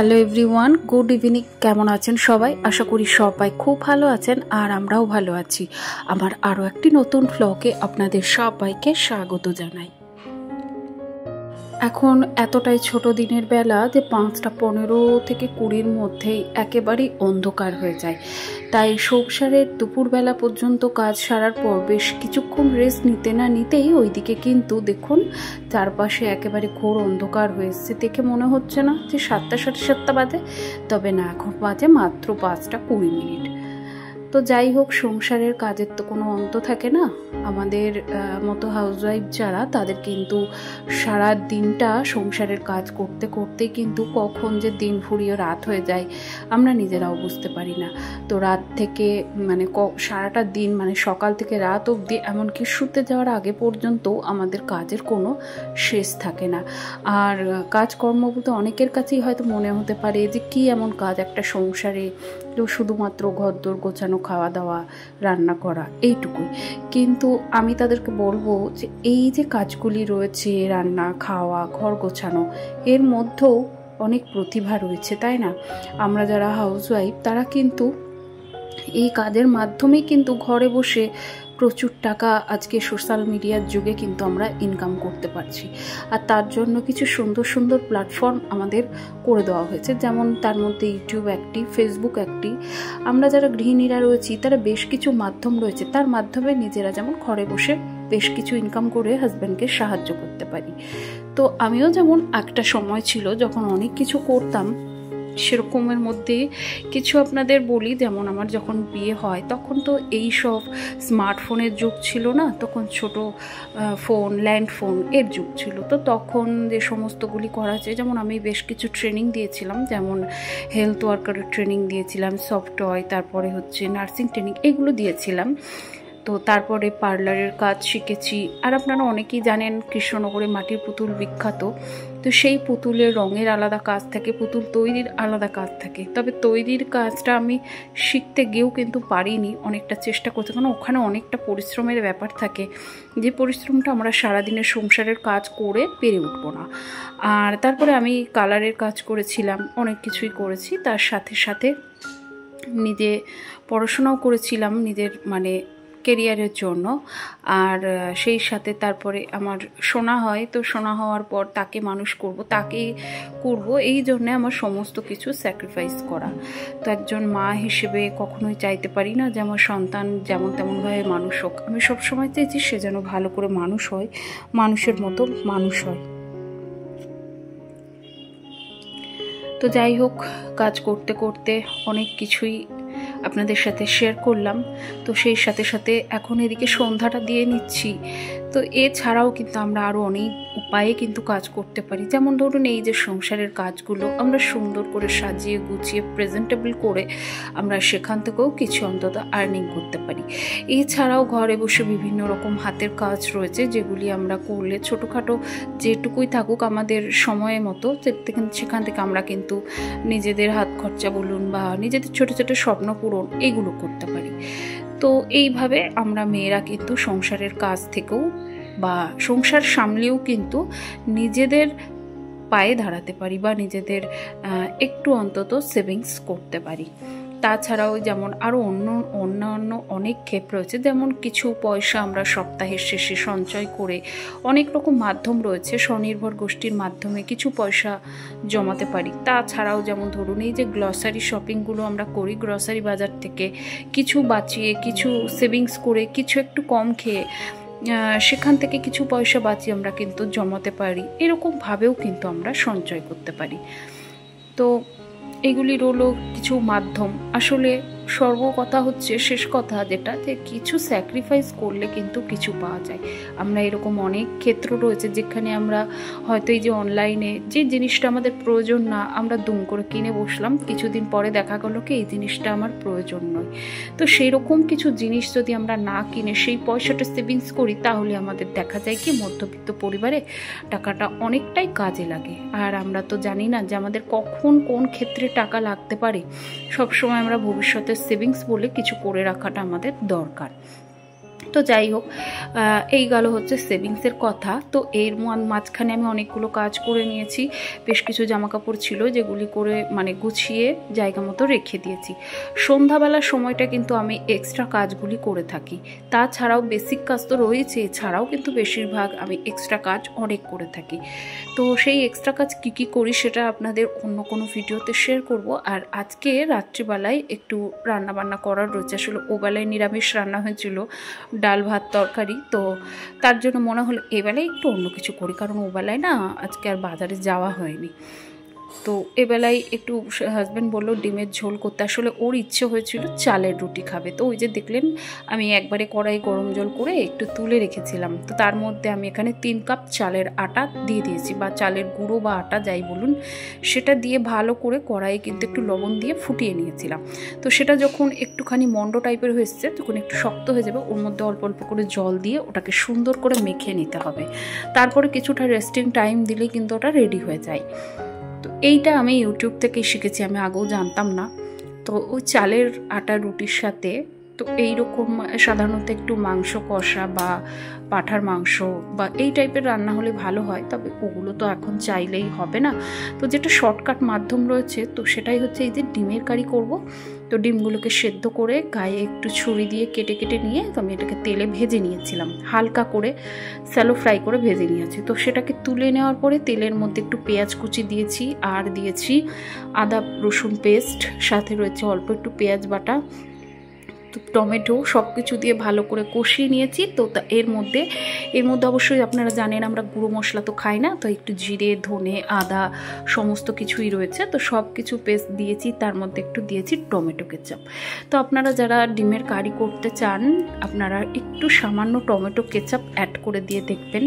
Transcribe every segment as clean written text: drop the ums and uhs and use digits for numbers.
Hello everyone, good evening. কেমন আছেন সবাই? আশা করি সবাই খুব ভালো আছেন আর আমরাও ভালো আছি। আমার আরও একটি নতুন ব্লগে আপনাদের সবাইকে স্বাগত জানাই। এখন এতটাই ছোট দিনের বেলা যে 5টা 15 থেকে 20-র মধ্যেই একেবারেই অন্ধকার হয়ে যায়। তাই সংসারের দুপুরবেলা পর্যন্ত কাজ সারার পর বেশ কিছুক্ষণ রেস্ট নিতে না নিতেই ওইদিকে কিন্তু দেখুন চারপাশে একেবারে ঘোর অন্ধকার হয়েছে। দেখে মনে হচ্ছে না যে 7টা 7:30 বাজে, তবে না, এখন বাজে মাত্র 5টা 20 মিনিট। তো যাই হোক, সংসারের কাজের তো কোনো অন্ত থাকে না। আমাদের মতো হাউসওয়াইফ যারা, তাদের কিন্তু সারা দিনটা সংসারের কাজ করতে করতে কিন্তু কখন যে দিন ফুরিয়ে রাত হয়ে যায় আমরা নিজেরাও বুঝতে পারি না। তো রাত থেকে সারাটা দিন সকাল থেকে রাত অবধি, এমনকি শুতে যাওয়ার আগে পর্যন্ত আমাদের কাজের কোনো শেষ থাকে না। আর কাজকর্ম বলতে অনেকের কাছেই হয়তো মনে হতে পারে যে কি এমন কাজ একটা সংসারে, তো শুধুমাত্র ঘরদোর গোছানো, খাওয়া দাওয়া, রান্না করা, এইটুকুই। কিন্তু আমি তাদেরকে বলবো যে এই যে কাজগুলি রয়েছে, রান্না, খাওয়া, ঘর গোছানো, এর মধ্যেও অনেক প্রতিভা রয়েছে, তাই না? আমরা যারা হাউসওয়াইফ তারা কিন্তু এই কাজের মাধ্যমেই কিন্তু ঘরে বসে প্রচুর টাকা আজকে সোশ্যাল মিডিয়ার যুগে কিন্তু আমরা ইনকাম করতে পারছি। আর তার জন্য কিছু সুন্দর সুন্দর প্ল্যাটফর্ম আমাদের করে দেওয়া হয়েছে, যেমন তার মধ্যে ইউটিউব একটি, ফেসবুক একটি। আমরা যারা গৃহিণীরা রয়েছি তারা বেশ কিছু মাধ্যম রয়েছে, তার মাধ্যমে নিজেরা যেমন ঘরে বসে বেশ কিছু ইনকাম করে হাজব্যান্ডকে সাহায্য করতে পারি। তো আমিও যেমন একটা সময় ছিল যখন অনেক কিছু করতাম, সেরকমের মধ্যে কিছু আপনাদের বলি। যেমন আমার যখন বিয়ে হয় তখন তো এই সব স্মার্টফোনের যুগ ছিল না, তখন ছোট ফোন, ল্যান্ড ফোন এর যুগ ছিল। তো তখন যে সমস্তগুলি করা যায়, যেমন আমি বেশ কিছু ট্রেনিং দিয়েছিলাম, যেমন হেলথ ওয়ার্কারের ট্রেনিং দিয়েছিলাম, সফটওয়্যার, তারপরে হচ্ছে নার্সিং ট্রেনিং, এগুলো দিয়েছিলাম। তো তারপরে পার্লারের কাজ শিখেছি। আর আপনারা অনেকেই জানেন কৃষ্ণনগরে মাটির পুতুল বিখ্যাত। তো সেই পুতুলের রঙের আলাদা কাজ থাকে, পুতুল তৈরির আলাদা কাজ থাকে। তবে তৈরির কাজটা আমি শিখতে গিয়েও কিন্তু পারিনি, অনেকটা চেষ্টা করতে, কারণ ওখানে অনেকটা পরিশ্রমের ব্যাপার থাকে, যে পরিশ্রমটা আমরা সারাদিনের সংসারের কাজ করে পেরে উঠবো না। আর তারপরে আমি কালারের কাজ করেছিলাম, অনেক কিছুই করেছি। তার সাথে সাথে নিজে পড়াশোনাও করেছিলাম নিজের কেরিয়ারের জন্য। আর সেই সাথে তারপরে আমার শোনা হয়, তো শোনা হওয়ার পর তাকে মানুষ করব, তাকে করব, এই জন্যে আমার সমস্ত কিছু স্যাক্রিফাইস করা। তো একজন মা হিসেবে কখনোই চাইতে পারি না যে আমার সন্তান যেমন তেমনভাবে মানুষ হোক। আমি সবসময় চাইছি সে যেন ভালো করে মানুষ হয়, মানুষের মতো মানুষ হয়। তো যাই হোক, কাজ করতে করতে অনেক কিছুই আপনাদের সাথে শেয়ার করলাম। তো সেই সাথে সাথে এখন এদিকে সন্ধ্যাটা দিয়ে নিচ্ছি। তো এছাড়াও কিন্তু আমরা আরও অনেক উপায়ে কিন্তু কাজ করতে পারি। যেমন ধরুন এই যে সংসারের কাজগুলো আমরা সুন্দর করে সাজিয়ে গুছিয়ে প্রেজেন্টেবল করে আমরা সেখান থেকেও কিছু অন্তত আর্নিং করতে পারি। এছাড়াও ঘরে বসে বিভিন্ন রকম হাতের কাজ রয়েছে, যেগুলি আমরা করলে ছোটোখাটো যেটুকুই থাকুক আমাদের সময় মতো, সেখান থেকে আমরা কিন্তু নিজেদের হাত খরচা বলুন বা নিজেদের ছোটো ছোটো স্বপ্ন পূরণ, এগুলো করতে পারি। তো এইভাবে আমরা মেয়েরা কিন্তু সংসারের কাজ থেকেও বা সংসার সামলেও কিন্তু নিজেদের পায়ে দাঁড়াতে পারি বা নিজেদের একটু অন্তত সেভিংস করতে পারি। তাছাড়াও যেমন আরও অন্যান্য অনেক ক্ষেত্র রয়েছে, যেমন কিছু পয়সা আমরা সপ্তাহের শেষে সঞ্চয় করে, অনেক রকম মাধ্যম রয়েছে, স্বনির্ভর গোষ্ঠীর মাধ্যমে কিছু পয়সা জমাতে পারি। তাছাড়াও যেমন ধরুন এই যে গ্রসারি শপিংগুলো আমরা করি, গ্রসারি বাজার থেকে কিছু বাঁচিয়ে, কিছু সেভিংস করে, কিছু একটু কম খেয়ে সেখান থেকে কিছু পয়সা বাঁচিয়ে আমরা কিন্তু জমাতে পারি। এরকমভাবেও কিন্তু আমরা সঞ্চয় করতে পারি। তো এগুলির হলো কিছু মাধ্যম। আসলে সর্বকথা হচ্ছে, শেষ কথা যেটা, যে কিছু স্যাক্রিফাইস করলে কিন্তু কিছু পাওয়া যায়। আমরা এরকম অনেক ক্ষেত্র রয়েছে যেখানে আমরা হয়তো এই যে অনলাইনে যে জিনিসটা আমাদের প্রয়োজন না, আমরা দুম করে কিনে বসলাম, কিছুদিন পরে দেখা গেল কি এই জিনিসটা আমার প্রয়োজন নয়। তো সেই রকম কিছু জিনিস যদি আমরা না কিনে সেই পয়সাটা সেভিংস করি, তাহলে আমাদের দেখা যায় কি মধ্যবিত্ত পরিবারে টাকাটা অনেকটাই কাজে লাগে। আর আমরা তো জানি না যে আমাদের কখন কোন ক্ষেত্রে টাকা লাগতে পারে। সবসময় আমরা ভবিষ্যতের সেভিংস বলে কিছু করে রাখাটা আমাদের দরকার। তো যাই হোক, এই গেল হচ্ছে সেভিংসের কথা। তো এর মাঝখানে আমি অনেকগুলো কাজ করে নিয়েছি। বেশ কিছু জামাকাপড় ছিল যেগুলি করে মানে গুছিয়ে জায়গা মতো রেখে দিয়েছি। সন্ধ্যাবেলার সময়টা কিন্তু আমি এক্সট্রা কাজগুলি করে থাকি। তাছাড়াও বেসিক কাজ তো রয়েছে, এছাড়াও কিন্তু বেশিরভাগ আমি এক্সট্রা কাজ অনেক করে থাকি। তো সেই এক্সট্রা কাজ কী কী করি সেটা আপনাদের অন্য কোনো ভিডিওতে শেয়ার করব। আর আজকে রাত্রিবেলায় একটু রান্নাবান্না করার রয়েছে। আসলে ওবেলায় নিরামিষ রান্না হয়েছিল, ডাল ভাত তরকারি। তো তার জন্য মনে হলো এবেলায় একটু অন্য কিছু করি, কারণ ওবেলায় না আজকে আর বাজারে যাওয়া হয়নি। তো এবেলায় একটু হাজব্যান্ড বললো ডিমের ঝোল করতে। আসলে ওর ইচ্ছে হয়েছিল চালের রুটি খাবে। তো ওই যে দেখলেন আমি একবারে কড়াই গরম জল করে একটু তুলে রেখেছিলাম। তো তার মধ্যে আমি এখানে 3 কাপ চালের আটা দিয়ে দিয়েছি, বা চালের গুঁড়ো বা আটা যাই বলুন, সেটা দিয়ে ভালো করে কড়াইয়ে কিন্তু একটু লবণ দিয়ে ফুটিয়ে নিয়েছিলাম। তো সেটা যখন একটুখানি মন্ড টাইপের হয়েছে, তখন একটু শক্ত হয়ে যাবে, ওর মধ্যে অল্প অল্প করে জল দিয়ে ওটাকে সুন্দর করে মেখে নিতে হবে। তারপরে কিছুটা রেস্টিং টাইম দিলেই কিন্তু ওটা রেডি হয়ে যায়। তো এইটা আমি ইউটিউব থেকেই শিখেছি, আমি আগেও জানতাম না। তো ওই চালের আটা রুটির সাথে তো এইরকম সাধারণত একটু মাংস কষা বা পাঁঠার মাংস বা এই টাইপের রান্না হলে ভালো হয়। তবে ওগুলো তো এখন চাইলেই হবে না। তো যেটা শর্টকাট মাধ্যম রয়েছে, তো সেটাই হচ্ছে এই যে ডিমের কারি করব। তো ডিমগুলোকে সেদ্ধ করে গায়ে একটু ছুরি দিয়ে কেটে কেটে নিয়ে তো আমি এটাকে তেলে ভেজে নিয়েছিলাম, হালকা করে স্যালো ফ্রাই করে ভেজে নিয়েছি। তো সেটাকে তুলে নেওয়ার পরে তেলের মধ্যে একটু পেঁয়াজ কুচি দিয়েছি, আর দিয়েছি আদা রসুন পেস্ট, সাথে রয়েছে অল্প একটু পেঁয়াজ বাটা, টমেটো, সব কিছু দিয়ে ভালো করে কষিয়ে নিয়েছি। তো এর মধ্যে অবশ্যই আপনারা জানেন আমরা গুঁড়ো মশলা তো খাই না, তো একটু জিরে ধনে আদা সমস্ত কিছুই রয়েছে, তো সব কিছু পেস্ট দিয়েছি। তার মধ্যে একটু দিয়েছি টমেটো কেচাপ। তো আপনারা যারা ডিমের কারি করতে চান, আপনারা একটু সামান্য টমেটো কেচাপ অ্যাড করে দিয়ে দেখবেন,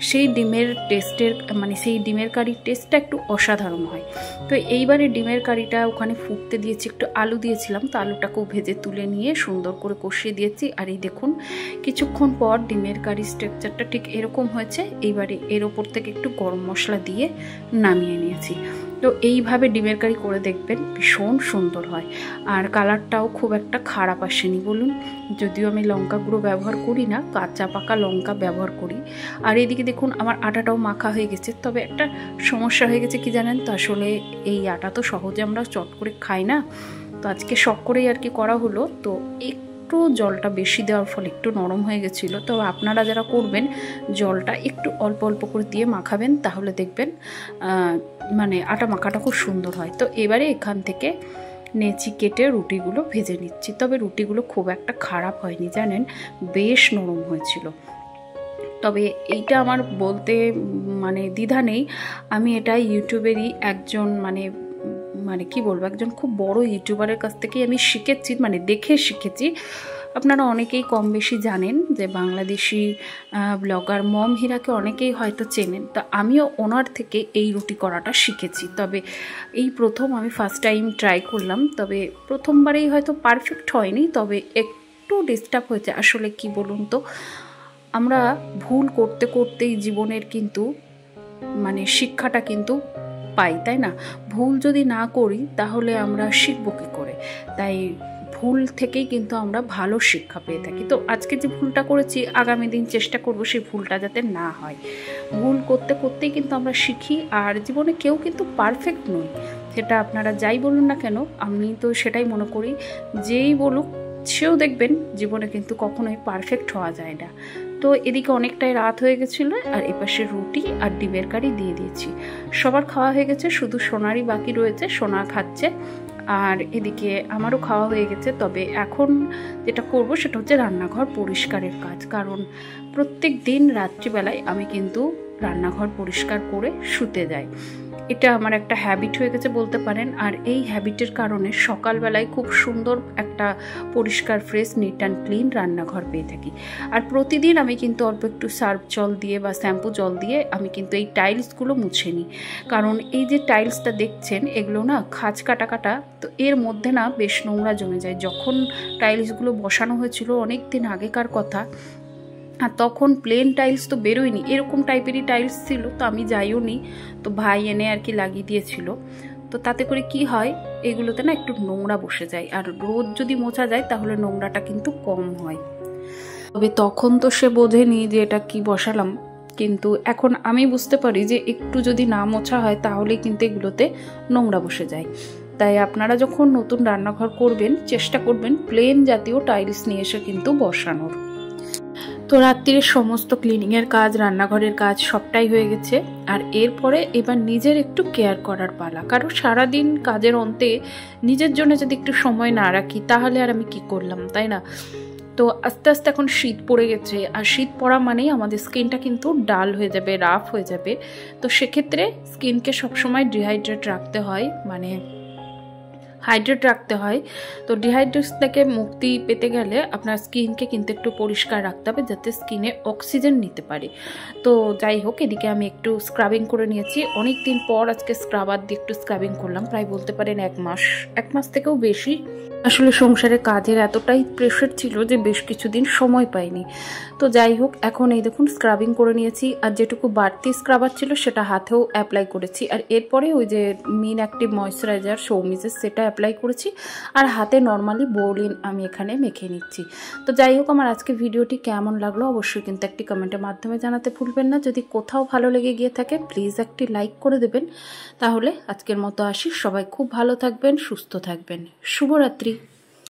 সেই ডিমের টেস্টের মানে সেই ডিমের কারির টেস্টটা একটু অসাধারণ হয়। তো এইবারে ডিমের কারিটা ওখানে ফুটতে দিয়েছি, একটু আলু দিয়েছিলাম, তো আলুটাকেও ভেজে তুলে নিয়ে সুন্দর করে কষিয়ে দিয়েছি। আর এই দেখুন কিছুক্ষণ পর ডিমের কারি স্ট্রাকচারটা ঠিক এরকম হয়েছে। এইবারে এর ওপর থেকে একটু গরম মশলা দিয়ে নামিয়ে নিয়েছি। তো এইভাবে ডিমের কারি করে দেখবেন, ভীষণ সুন্দর হয়। আর কালারটাও খুব একটা খারাপ আসেনি বলুন, যদিও আমি লঙ্কা গুঁড়ো ব্যবহার করি না, কাঁচা পাকা লঙ্কা ব্যবহার করি। আর এদিকে দেখুন আমার আটাটাও মাখা হয়ে গেছে। তবে একটা সমস্যা হয়ে গেছে কি জানেন তো, আসলে এই আটা তো সহজে আমরা চট করে খাই না। তো আজকে শখ করেই আর কি করা হলো। তো একটু জলটা বেশি দেওয়ার ফলে একটু নরম হয়ে গেছিলো। তো আপনারা যারা করবেন জলটা একটু অল্প অল্প করে দিয়ে মাখাবেন, তাহলে দেখবেন মানে আটা মাখাটা খুব সুন্দর হয়। তো এবারে এখান থেকে নেচি কেটে রুটিগুলো ভেজে নিচ্ছি। তবে রুটিগুলো খুব একটা খারাপ হয়নি জানেন, বেশ নরম হয়েছিল। তবে এইটা আমার বলতে মানে দ্বিধা নেই, আমি এটা ইউটিউবেরই একজন মানে কি বলবো, একজন খুব বড় ইউটিউবারের কাছ থেকেই আমি শিখেছি, মানে দেখে শিখেছি। আপনারা অনেকেই কম বেশি জানেন যে বাংলাদেশি ব্লগার মম হীরাকে অনেকেই হয়তো চেনেন। তো আমিও ওনার থেকে এই রুটি করাটা শিখেছি। তবে এই প্রথম আমি ফার্স্ট টাইম ট্রাই করলাম। তবে প্রথমবারেই হয়তো পারফেক্ট হয়নি, তবে একটু ডিস্টার্ব হয়েছে। আসলে কি বলুন তো, আমরা ভুল করতে করতেই জীবনের কিন্তু মানে শিক্ষাটা কিন্তু পাই, তাই না? ভুল যদি না করি তাহলে আমরা শিখবো কী করে? তাই ভুল থেকেই কিন্তু আমরা ভালো শিক্ষা পেয়ে থাকি। তো আজকে যে ভুলটা করেছি, আগামী দিন চেষ্টা করব সেই ভুলটা যাতে না হয়। ভুল করতে করতেই কিন্তু আমরা শিখি। আর জীবনে কেউ কিন্তু পারফেক্ট নই, সেটা আপনারা যাই বলুন না কেন। আমি তো সেটাই মনে করি, যেই বলুক সেও দেখবেন জীবনে কিন্তু কখনোই পারফেক্ট হওয়া যায় না। তো এদিকে অনেকটাই রাত হয়ে গেছিলো, আর এপাশে রুটি আর ডিমের কারি দিয়ে দিয়েছি। সবার খাওয়া হয়ে গেছে, শুধু সোনারই বাকি রয়েছে, সোনা খাচ্ছে। আর এদিকে আমারও খাওয়া হয়ে গেছে। তবে এখন যেটা করব সেটা হচ্ছে রান্নাঘর পরিষ্কারের কাজ। কারণ প্রত্যেক দিন রাত্রিবেলায় আমি কিন্তু রান্নাঘর পরিষ্কার করে শুতে যাই। এটা আমার একটা হ্যাবিট হয়ে গেছে বলতে পারেন। আর এই হ্যাবিটের কারণে সকালবেলায় খুব সুন্দর একটা পরিষ্কার ফ্রেশ নিট অ্যান্ড ক্লিন রান্নাঘর পেয়ে থাকি। আর প্রতিদিন আমি কিন্তু অল্প একটু সার্ফ জল দিয়ে বা শ্যাম্পু জল দিয়ে আমি কিন্তু এই টাইলসগুলো মুছে নিই। কারণ এই যে টাইলসটা দেখছেন এগুলো না খাঁজ কাটা কাটা, তো এর মধ্যে না বেশ নোংরা জমে যায়। যখন টাইলসগুলো বসানো হয়েছিল অনেক দিন আগেকার কথা, আর তখন প্লেন টাইলস তো বেরোয়নি, এরকম টাইপেরই টাইলস ছিল। তো আমি যাইও নি, তো ভাই এনে আর কি লাগিয়ে দিয়েছিল। তো তাতে করে কি হয়, এগুলোতে না একটু নোংরা বসে যায়। আর রোজ যদি মোছা যায় তাহলে নোংরাটা কিন্তু কম হয়। তো তবে তখন তো সে বোঝেনি যে এটা কি বসালাম, কিন্তু এখন আমি বুঝতে পারি যে একটু যদি না মোছা হয় তাহলে কিন্তু এগুলোতে নোংরা বসে যায়। তাই আপনারা যখন নতুন রান্নাঘর করবেন চেষ্টা করবেন প্লেন জাতীয় টাইলস নিয়ে এসে কিন্তু বসানোর। তো রাত্রির সমস্ত ক্লিনিংয়ের কাজ, রান্নাঘরের কাজ সবটাই হয়ে গেছে। আর এরপরে এবার নিজের একটু কেয়ার করার পালা, কারণ সারাদিন কাজের অন্তে নিজের জন্য যদি একটু সময় না রাখি তাহলে আর আমি কি করলাম, তাই না? তো আস্তে আস্তে এখন শীত পড়ে গেছে, আর শীত পড়া মানেই আমাদের স্কিনটা কিন্তু ডাল হয়ে যাবে, রাফ হয়ে যাবে। তো সেক্ষেত্রে স্কিনকে সবসময় ডিহাইড্রেট রাখতে হয়, মানে হাইড্রেট রাখতে হয়। তো ডিহাইড্রেট থেকে মুক্তি পেতে গেলে আপনার স্কিনকে কিন্তু একটু পরিষ্কার রাখতে হবে, যাতে স্কিনে অক্সিজেন নিতে পারে। তো যাই হোক, এদিকে আমি একটু স্ক্রাবিং করে নিয়েছি। অনেক দিন পর আজকে স্ক্রাবার দিয়ে একটু স্ক্রাবিং করলাম, প্রায় বলতে পারেন এক মাস থেকেও বেশি। আসলে সংসারে কাজের এতটাই প্রেশার ছিল যে বেশ কিছুদিন সময় পাইনি। তো যাই হোক, এখন এই দেখুন স্ক্রাবিং করে নিয়েছি, আর যেটুকু বাড়তি স্ক্রাবার ছিল সেটা হাতেও অ্যাপ্লাই করেছি। আর এরপরে ওই যে মিন অ্যাক্টিভ ময়েশ্চারাইজার সৌমিজের সেটা অ্যাপ্লাই করেছি, আর হাতে নর্মালি বোরলিন আমি এখানে মেখে নিচ্ছি। তো যাই হোক, আমার আজকে ভিডিওটি কেমন লাগলো অবশ্যই কিন্তু একটি কমেন্টের মাধ্যমে জানাতে ভুলবেন না। যদি কোথাও ভালো লেগে গিয়ে থাকে প্লিজ একটি লাইক করে দেবেন। তাহলে আজকের মতো আসি, সবাই খুব ভালো থাকবেন, সুস্থ থাকবেন। শুভরাত্রি।